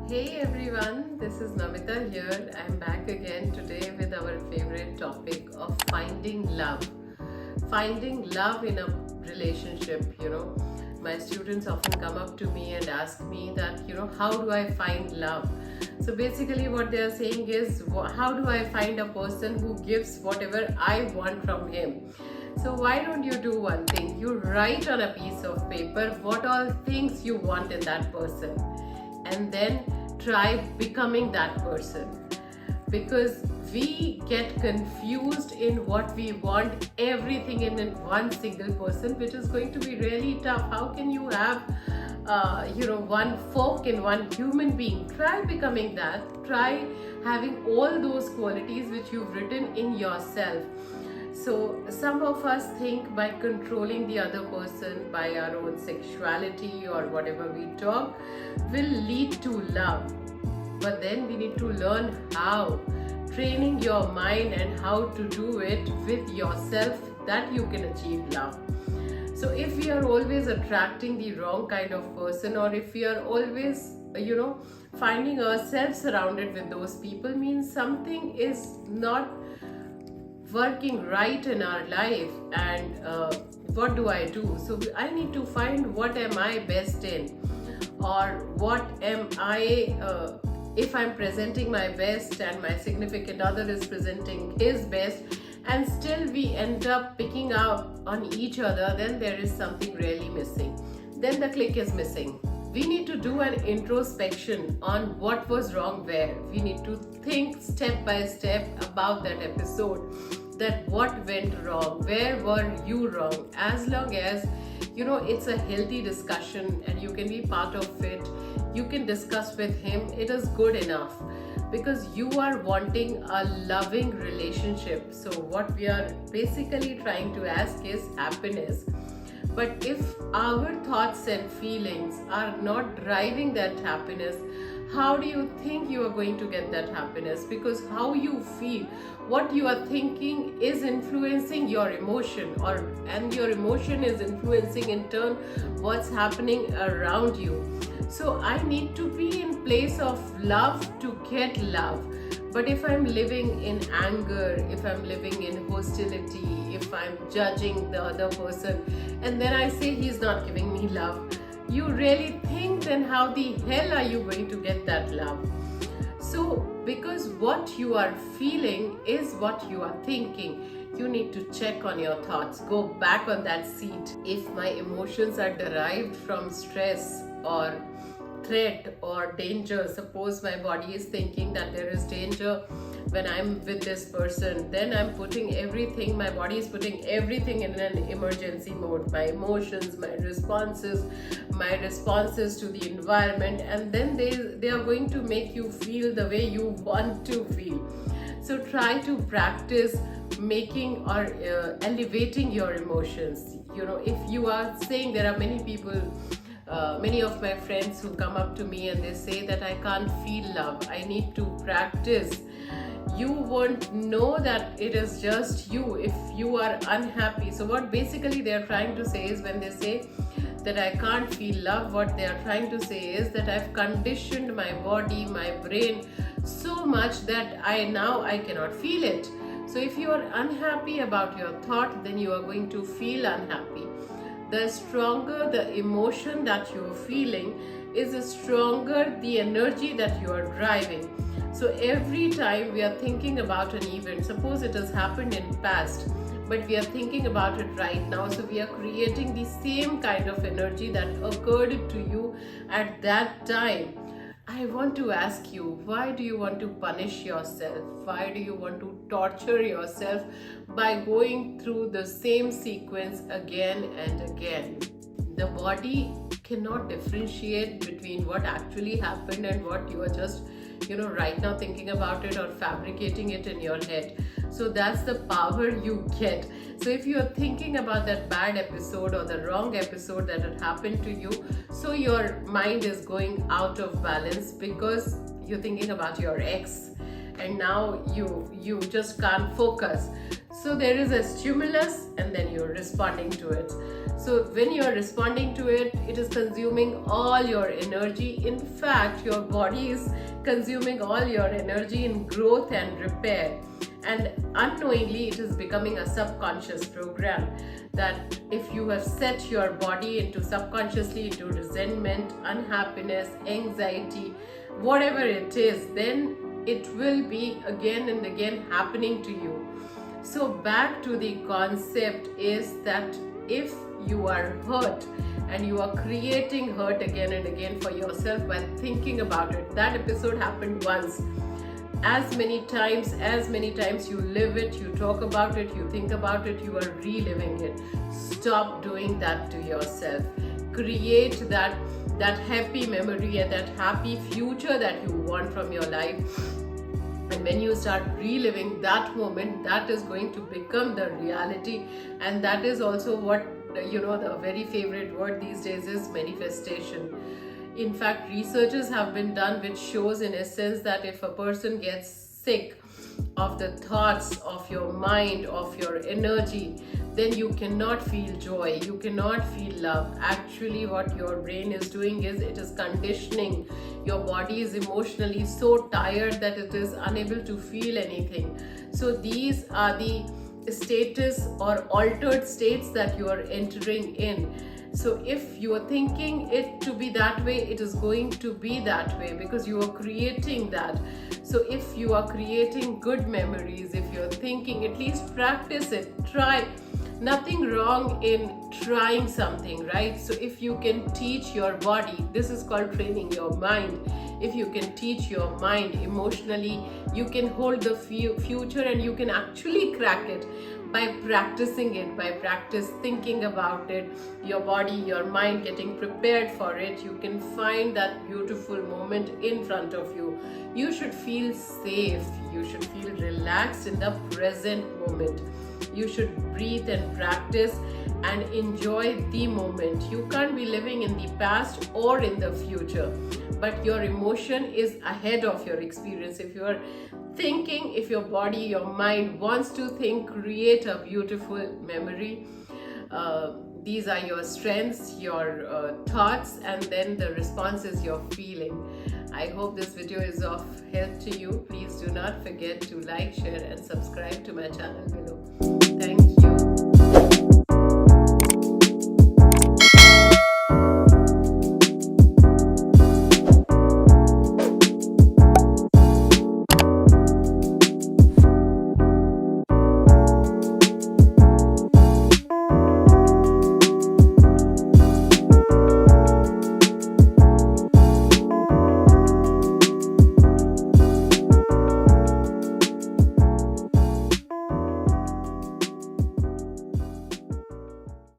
Hey everyone, this is Namita here. I'm back again today with our favorite topic of finding love. Finding love in a relationship, My students often come up to me and ask me that, how do I find love? So basically, what they are saying is, how do I find a person who gives whatever I want from him? So why don't you do one thing? You write on a piece of paper what all things you want in that person, and then try becoming that person, because we get confused in what we want everything in one single person, which is going to be really tough. How can you have one fork in one human being? Try becoming that. Try having all those qualities which you've written in yourself. So some of us think by controlling the other person, by our own sexuality or whatever we talk, will lead to love. But then we need to learn how. Training your mind and how to do it with yourself, that you can achieve love. So if we are always attracting the wrong kind of person, or if we are always, finding ourselves surrounded with those people, means something is not working right in our life. And what do I do? So I need to find what am I best in, or what am I if I'm presenting my best and my significant other is presenting his best, and still we end up picking up on each other, then there is something really missing. Then the click is missing. We need to do an introspection on what was wrong where. We need to think step by step about that episode, that what went wrong, where were you wrong. As long as it's a healthy discussion and you can be part of it, you can discuss with him, it is good enough, because you are wanting a loving relationship. So what we are basically trying to ask is happiness. But if our thoughts and feelings are not driving that happiness, how do you think you are going to get that happiness? Because how you feel, what you are thinking is influencing your emotion, and your emotion is influencing in turn what's happening around you. So I need to be in place of love to get love. But if I'm living in anger, if I'm living in hostility, if I'm judging the other person, and then I say he's not giving me love, you really think, then how the hell are you going to get that love? So because what you are feeling is what you are thinking, you need to check on your thoughts. Go back on that seat. If my emotions are derived from stress or threat or danger, suppose my body is thinking that there is danger when I'm with this person, then I'm putting everything, my body is putting everything in an emergency mode. My emotions, my responses to the environment, and then they are going to make you feel the way you want to feel. So try to practice making or elevating your emotions. If you are saying, there are many people, many of my friends who come up to me and they say that I can't feel love, I need to practice. You won't know that it is just you if you are unhappy. So what basically they are trying to say is, when they say that I can't feel love, what they are trying to say is that I've conditioned my body, my brain so much that I cannot feel it. So if you are unhappy about your thought, then you are going to feel unhappy. The stronger the emotion that you are feeling is, the stronger the energy that you are driving. So every time we are thinking about an event, suppose it has happened in past, but we are thinking about it right now, so we are creating the same kind of energy that occurred to you at that time. I want to ask you, why do you want to punish yourself? Why do you want to torture yourself by going through the same sequence again and again? The body cannot differentiate between what actually happened and what you are just right now thinking about it or fabricating it in your head. So that's the power you get. So if you are thinking about that bad episode or the wrong episode that had happened to you, so your mind is going out of balance because you're thinking about your ex, and now you just can't focus. So there is a stimulus and then you're responding to it. So when you're responding to it, it is consuming all your energy. In fact, your body is consuming all your energy in growth and repair. And unknowingly, it is becoming a subconscious program that if you have set your body into subconsciously into resentment, unhappiness, anxiety, whatever it is, then it will be again and again happening to you. So back to the concept is that if you are hurt and you are creating hurt again and again for yourself by thinking about it, that episode happened once. As many times you live it, you talk about it, you think about it, you are reliving it. Stop doing that to yourself. Create that happy memory and that happy future that you want from your life. And when you start reliving that moment, that is going to become the reality. And that is also what, the very favorite word these days is manifestation. In fact, researches have been done which shows in essence that if a person gets sick of the thoughts of your mind, of your energy, then you cannot feel joy, you cannot feel love. Actually, what your brain is doing is it is conditioning. Your body is emotionally so tired that it is unable to feel anything. So these are the status or altered states that you are entering in. So if you are thinking it to be that way, it is going to be that way because you are creating that. So if you are creating good memories, if you're thinking, at least practice it, try. Nothing wrong in trying something, right? So if you can teach your body, this is called training your mind. If you can teach your mind emotionally, you can hold the future and you can actually crack it by practicing it, by practice thinking about it, your body, your mind getting prepared for it. You can find that beautiful moment in front of you. You should feel safe, you should feel relaxed in the present moment. You should breathe and practice and enjoy the moment. You can't be living in the past or in the future, but your emotion is ahead of your experience. If you are thinking, if your body, your mind wants to think, create a beautiful memory. These are your strengths, your thoughts, and then the response is your feeling. I hope this video is of help to you. Please do not forget to like, share, and subscribe to my channel below. Thank you.